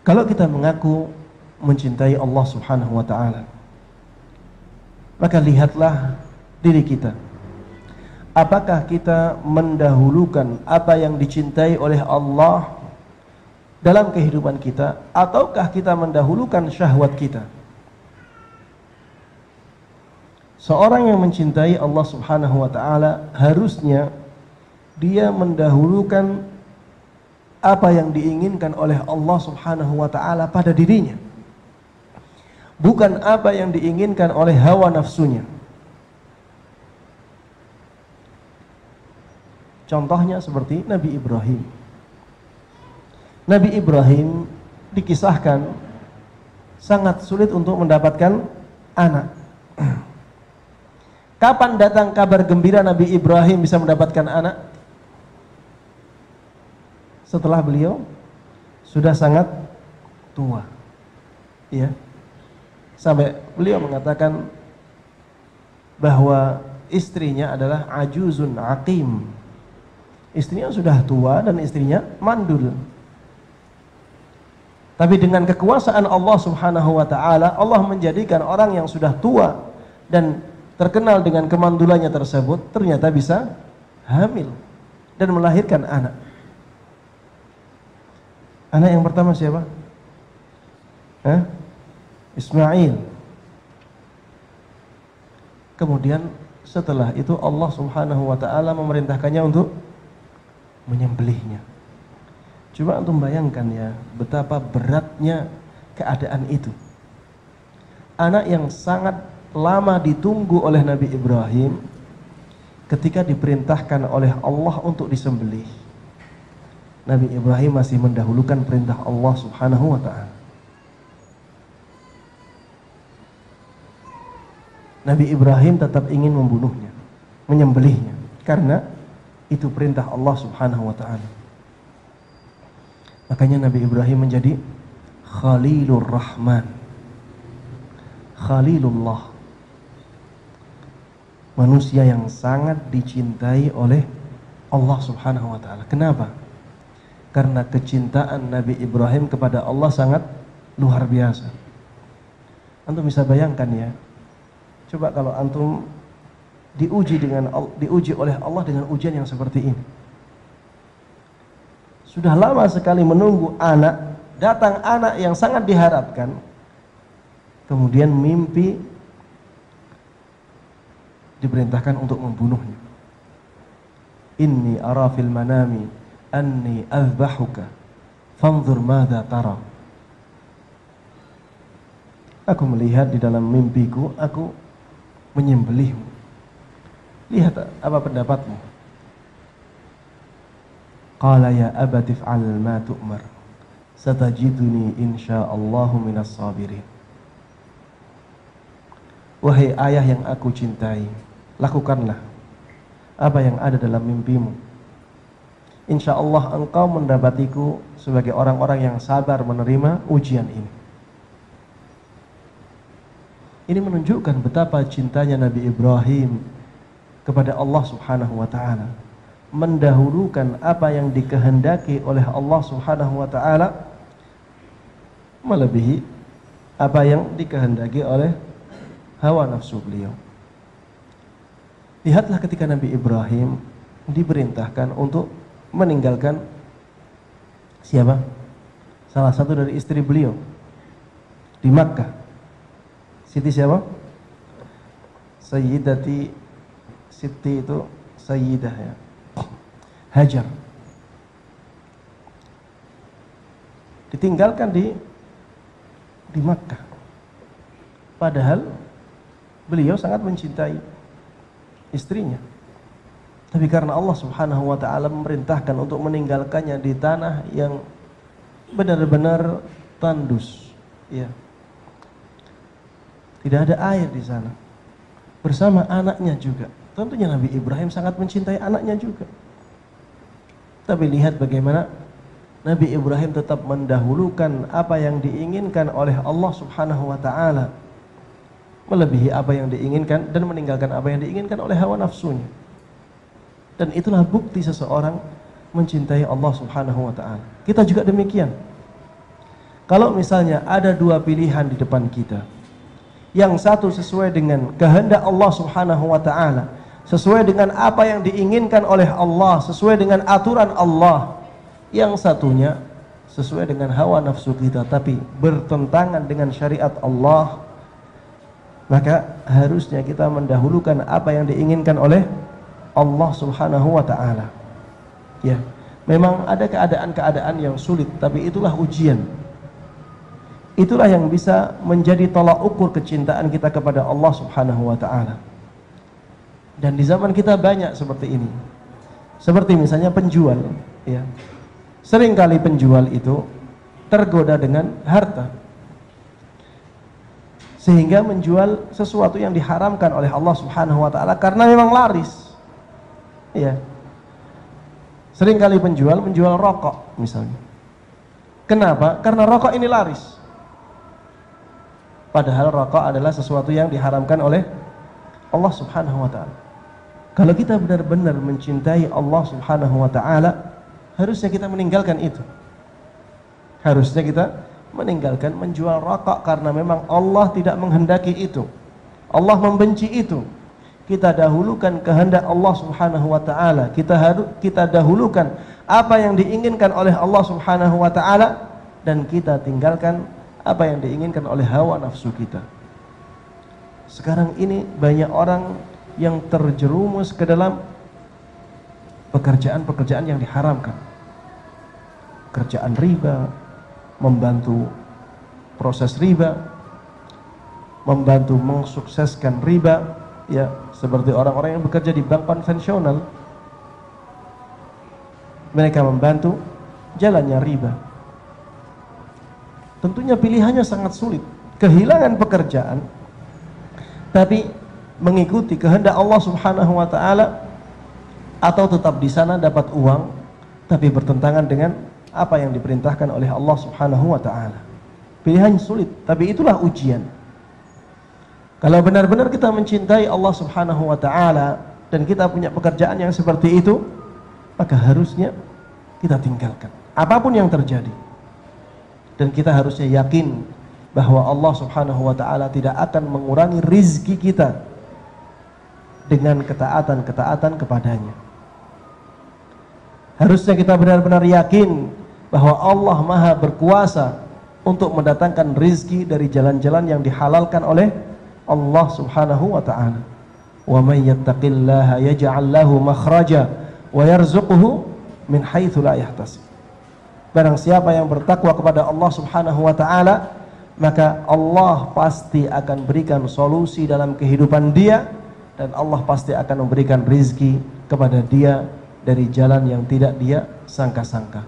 Kalau kita mengaku mencintai Allah Subhanahu wa ta'ala, maka lihatlah diri kita. Apakah kita mendahulukan apa yang dicintai oleh Allah dalam kehidupan kita, ataukah kita mendahulukan syahwat kita? Seorang yang mencintai Allah Subhanahu wa ta'ala harusnya dia mendahulukan apa yang diinginkan oleh Allah Subhanahu wa ta'ala pada dirinya, bukan apa yang diinginkan oleh hawa nafsunya. Contohnya seperti Nabi Ibrahim. Nabi Ibrahim dikisahkan sangat sulit untuk mendapatkan anak. Kapan datang kabar gembira Nabi Ibrahim bisa mendapatkan anak? Setelah beliau sudah sangat tua, ya. Sampai beliau mengatakan bahwa istrinya adalah ajuzun aqim. Istrinya sudah tua dan istrinya mandul. Tapi dengan kekuasaan Allah Subhanahu wa ta'ala, Allah menjadikan orang yang sudah tua dan terkenal dengan kemandulannya tersebut ternyata bisa hamil dan melahirkan anak. Anak yang pertama siapa? Ismail. Kemudian setelah itu Allah Subhanahu wa ta'ala memerintahkannya untuk menyembelihnya. Coba antum bayangkan ya, betapa beratnya keadaan itu. Anak yang sangat lama ditunggu oleh Nabi Ibrahim, ketika diperintahkan oleh Allah untuk disembelih, Nabi Ibrahim masih mendahulukan perintah Allah Subhanahu wa ta'ala. Nabi Ibrahim tetap ingin membunuhnya, menyembelihnya, karena itu perintah Allah Subhanahu wa ta'ala. Makanya Nabi Ibrahim menjadi Khalilur Rahman, Khalilullah, manusia yang sangat dicintai oleh Allah Subhanahu wa ta'ala. Kenapa? Karena kecintaan Nabi Ibrahim kepada Allah sangat luar biasa. Antum bisa bayangkan ya, coba kalau antum diuji oleh Allah dengan ujian yang seperti ini. Sudah lama sekali menunggu anak, datang anak yang sangat diharapkan, kemudian mimpi diperintahkan untuk membunuhnya. Inni ara fil manami anni azbahuka fanzur madza tara. Aku melihat di dalam mimpiku aku menyembelihmu. Lihat apa pendapatmu? Qala ya abati fa'al ma tu'mar satajiduni insyaallahu minas sabirin. Wahai ayah yang aku cintai, lakukanlah apa yang ada dalam mimpimu. Insyaallah engkau mendapatiku sebagai orang-orang yang sabar menerima ujian ini. Ini menunjukkan betapa cintanya Nabi Ibrahim kepada Allah Subhanahu wa ta'ala, mendahulukan apa yang dikehendaki oleh Allah Subhanahu wa ta'ala melebihi apa yang dikehendaki oleh hawa nafsu beliau. Lihatlah ketika Nabi Ibrahim diperintahkan untuk meninggalkan siapa? Salah satu dari istri beliau di Makkah. Siti siapa? Sayyidati, Siti itu Sayyidah ya, Hajar. Ditinggalkan di Makkah. Padahal beliau sangat mencintai istrinya. Tapi karena Allah Subhanahu wa ta'ala memerintahkan untuk meninggalkannya di tanah yang benar-benar tandus, ya. Tidak ada air di sana. Bersama anaknya juga. Tentunya Nabi Ibrahim sangat mencintai anaknya juga. Tapi lihat bagaimana Nabi Ibrahim tetap mendahulukan apa yang diinginkan oleh Allah Subhanahu wa ta'ala melebihi apa yang diinginkan, dan meninggalkan apa yang diinginkan oleh hawa nafsunya. Dan itulah bukti seseorang mencintai Allah Subhanahu wa ta'ala. Kita juga demikian. Kalau misalnya ada dua pilihan di depan kita, yang satu sesuai dengan kehendak Allah Subhanahu wa taala, sesuai dengan apa yang diinginkan oleh Allah, sesuai dengan aturan Allah. Yang satunya sesuai dengan hawa nafsu kita, tapi bertentangan dengan syariat Allah. Maka harusnya kita mendahulukan apa yang diinginkan oleh Allah Subhanahu wa taala. Ya, memang ada keadaan-keadaan yang sulit, tapi itulah ujian. Itulah yang bisa menjadi tolak ukur kecintaan kita kepada Allah Subhanahu wa taala. Dan di zaman kita banyak seperti ini. Seperti misalnya penjual, ya. Seringkali penjual itu tergoda dengan harta, sehingga menjual sesuatu yang diharamkan oleh Allah Subhanahu wa taala karena memang laris. Ya. Seringkali penjual menjual rokok misalnya. Kenapa? Karena rokok ini laris. Padahal rokok adalah sesuatu yang diharamkan oleh Allah Subhanahu wa taala. Kalau kita benar-benar mencintai Allah Subhanahu wa taala, harusnya kita meninggalkan itu. Harusnya kita meninggalkan menjual rokok karena memang Allah tidak menghendaki itu. Allah membenci itu. Kita dahulukan kehendak Allah Subhanahu wa taala. Kita dahulukan apa yang diinginkan oleh Allah Subhanahu wa taala, dan kita tinggalkan apa yang diinginkan oleh hawa nafsu kita. Sekarang ini banyak orang yang terjerumus ke dalam pekerjaan-pekerjaan yang diharamkan. Kerjaan riba, membantu proses riba, membantu mensukseskan riba, ya, seperti orang-orang yang bekerja di bank konvensional. Mereka membantu jalannya riba. Tentunya pilihannya sangat sulit, kehilangan pekerjaan tapi mengikuti kehendak Allah Subhanahu wa taala, atau tetap di sana dapat uang tapi bertentangan dengan apa yang diperintahkan oleh Allah Subhanahu wa taala. Pilihan sulit, tapi itulah ujian. Kalau benar-benar kita mencintai Allah Subhanahu wa taala dan kita punya pekerjaan yang seperti itu, maka harusnya kita tinggalkan apapun yang terjadi. Dan kita harusnya yakin bahwa Allah Subhanahu wa taala tidak akan mengurangi rizki kita dengan ketaatan-ketaatan kepadanya. Harusnya kita benar-benar yakin bahwa Allah Maha berkuasa untuk mendatangkan rizki dari jalan-jalan yang dihalalkan oleh Allah Subhanahu wa taala. Wa may yattaqillaha yaj'al lahu makhraja wa yarzuquhu min haitsu la yahtasib. Barang siapa yang bertakwa kepada Allah Subhanahu wa taala, maka Allah pasti akan berikan solusi dalam kehidupan dia, dan Allah pasti akan memberikan rizki kepada dia dari jalan yang tidak dia sangka-sangka.